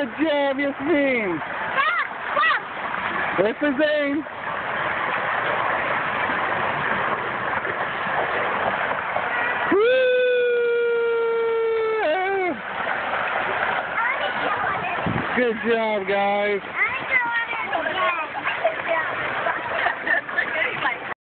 Good job, Yasmin. Wait for Zayn. Woo! Good job, guys.